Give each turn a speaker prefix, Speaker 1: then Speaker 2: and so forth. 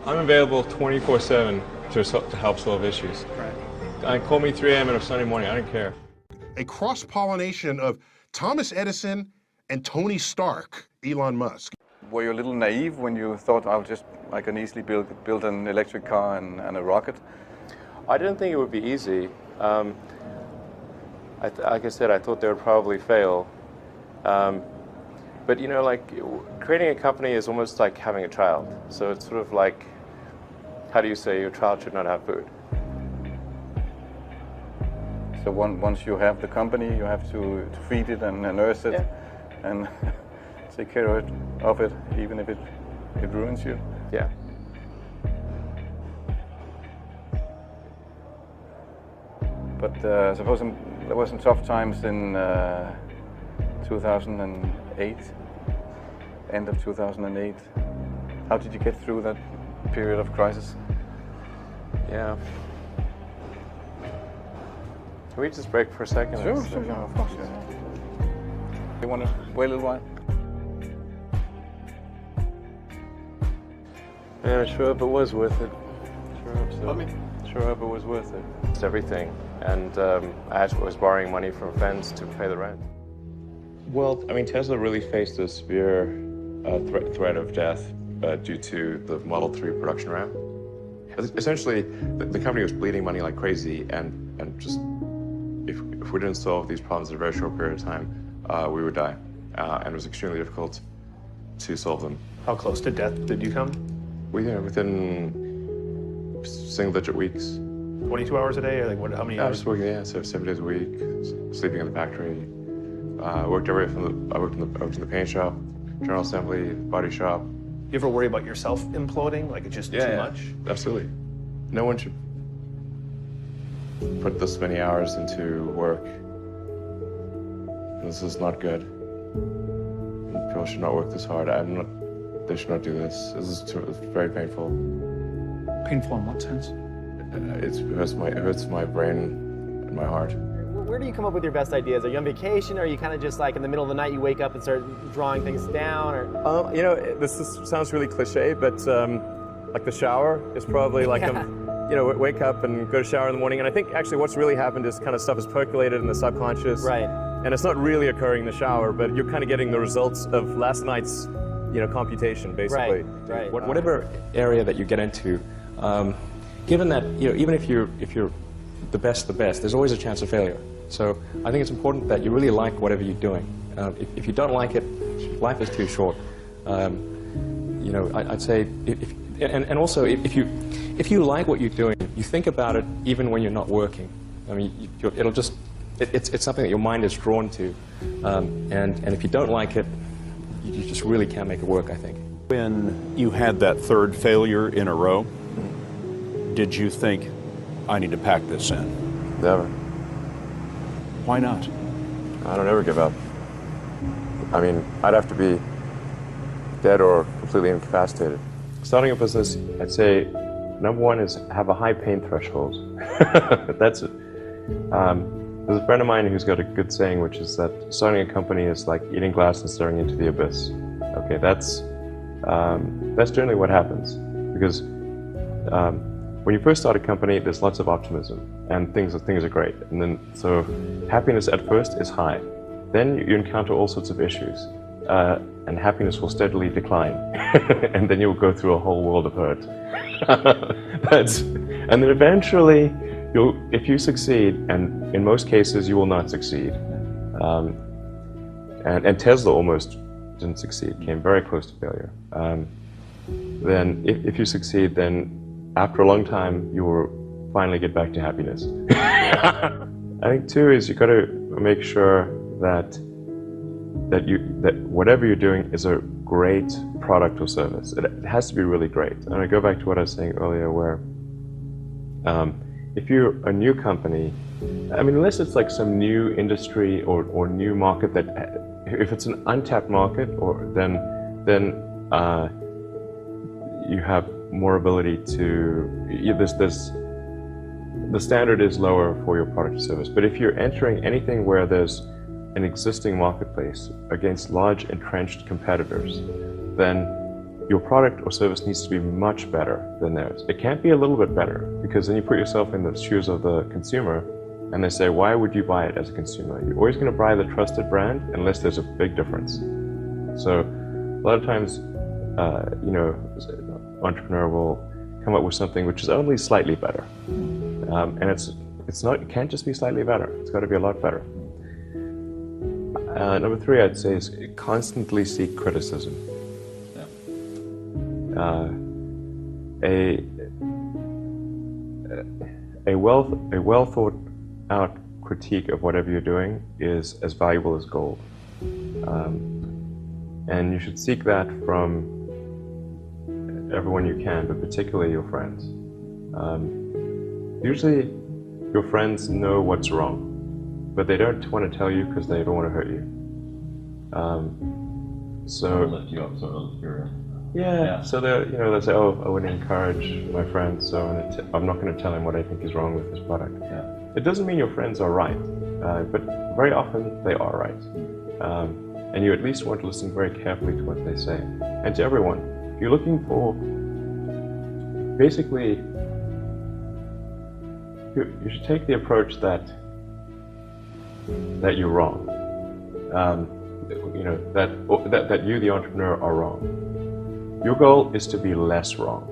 Speaker 1: I'm available 24/7 to help solve issues. Right. Call me 3 a.m. on a Sunday morning, I don't care.
Speaker 2: A cross-pollination of Thomas Edison and Tony Stark, Elon Musk.
Speaker 3: Were you a little naive when you thought I can easily build an electric car and a rocket?
Speaker 4: I didn't think it would be easy. Like I said, I thought they would probably fail. But you know, like creating a company is almost like having a child. So it's sort of like, how do you say your child should not have food?
Speaker 3: So once you have the company, you have to feed it and nurse it, and take care of it, even if it ruins you.
Speaker 4: Yeah.
Speaker 3: But suppose there were some tough times in 2008, end of 2008. How did you get through that period of crisis?
Speaker 4: Yeah. Can we just break for a second?
Speaker 3: Sure, of course. Yeah. You want to wait a little while?
Speaker 4: Yeah, sure hope it was worth it. Sure hope so. Sure hope it was worth it. It's everything. And I was borrowing money from friends to pay the rent. Well, I mean, Tesla really faced a severe threat of death due to the Model 3 production ramp. Essentially, the company was bleeding money like crazy, and just if we didn't solve these problems in a very short period of time, we would die. And it was extremely difficult to solve them.
Speaker 5: How close to death did you come?
Speaker 1: Within single-digit weeks.
Speaker 5: 22 hours a day, or like how many
Speaker 1: I
Speaker 5: hours?
Speaker 1: was working, so 7 days a week, sleeping in the factory. I worked everywhere from I worked in the paint shop, general assembly, body shop.
Speaker 5: You ever worry about yourself imploding? Like it's just too much?
Speaker 1: Absolutely. No one should put this many hours into work. This is not good. People should not work this hard. They should not do this. It's very painful.
Speaker 6: Painful in what sense?
Speaker 1: It hurts my brain and my heart.
Speaker 7: Where do you come up with your best ideas? Are you on vacation, or are you kind of just like in the middle of the night you wake up and start drawing things down? Or
Speaker 8: you know, sounds really cliche, but like the shower is probably like you know, wake up and go to shower in the morning. And I think actually what's really happened is kind of stuff is percolated in the subconscious.
Speaker 7: Right.
Speaker 8: And it's not really occurring in the shower, but you're kind of getting the results of last night's, you know, computation, basically.
Speaker 7: Right.
Speaker 9: Whatever area that you get into, given that, you know, even if you're the best, there's always a chance of failure. So I think it's important that you really like whatever you're doing. If you don't like it, life is too short. You know, I'd say, and also if you like what you're doing, you think about it even when you're not working. I mean, it's something that your mind is drawn to, and if you don't like it, you just really can't make it work, I think.
Speaker 10: When you had that third failure in a row, did you think, I need to pack this in?
Speaker 1: Never.
Speaker 10: Why not?
Speaker 1: I don't ever give up. I mean, I'd have to be dead or completely incapacitated. Starting a business, I'd say, number one is have a high pain threshold. That's it. There's a friend of mine who's got a good saying, which is that starting a company is like eating glass and staring into the abyss. Okay, that's generally what happens, because when you first start a company, there's lots of optimism and things are great, and then so happiness at first is high. Then you encounter all sorts of issues, and happiness will steadily decline, and then you'll go through a whole world of hurt. And then eventually, if you succeed, and in most cases you will not succeed, and Tesla almost didn't succeed, came very close to failure. Then if you succeed, then after a long time you will finally get back to happiness. I think too is you've got to make sure that whatever you're doing is a great product or service. It has to be really great. And I go back to what I was saying earlier, where if you're a new company, I mean, unless it's like some new industry or new market, that if it's an untapped market, or then you have more ability to, the standard is lower for your product or service. But if you're entering anything where there's an existing marketplace against large entrenched competitors, then your product or service needs to be much better than theirs. It can't be a little bit better, because then you put yourself in the shoes of the consumer and they say, why would you buy it as a consumer? You're always going to buy the trusted brand unless there's a big difference. So a lot of times, you know, an entrepreneur will come up with something which is only slightly better. And it can't just be slightly better. It's got to be a lot better. Number 3, I'd say, is constantly seek criticism. A well thought out critique of whatever you're doing is as valuable as gold. And you should seek that from everyone you can, but particularly your friends. Usually your friends know what's wrong, but they don't want to tell you because they don't want to hurt you. So lift you up, sort of. Yeah. So they'll say, "Oh, I wouldn't encourage my friend, so I'm not going to tell him what I think is wrong with this product." Yeah. It doesn't mean your friends are right, but very often they are right, and you at least want to listen very carefully to what they say. And to everyone, if you're looking for, basically, you should take the approach that you're wrong. You know, that you, the entrepreneur, are wrong. Your goal is to be less wrong.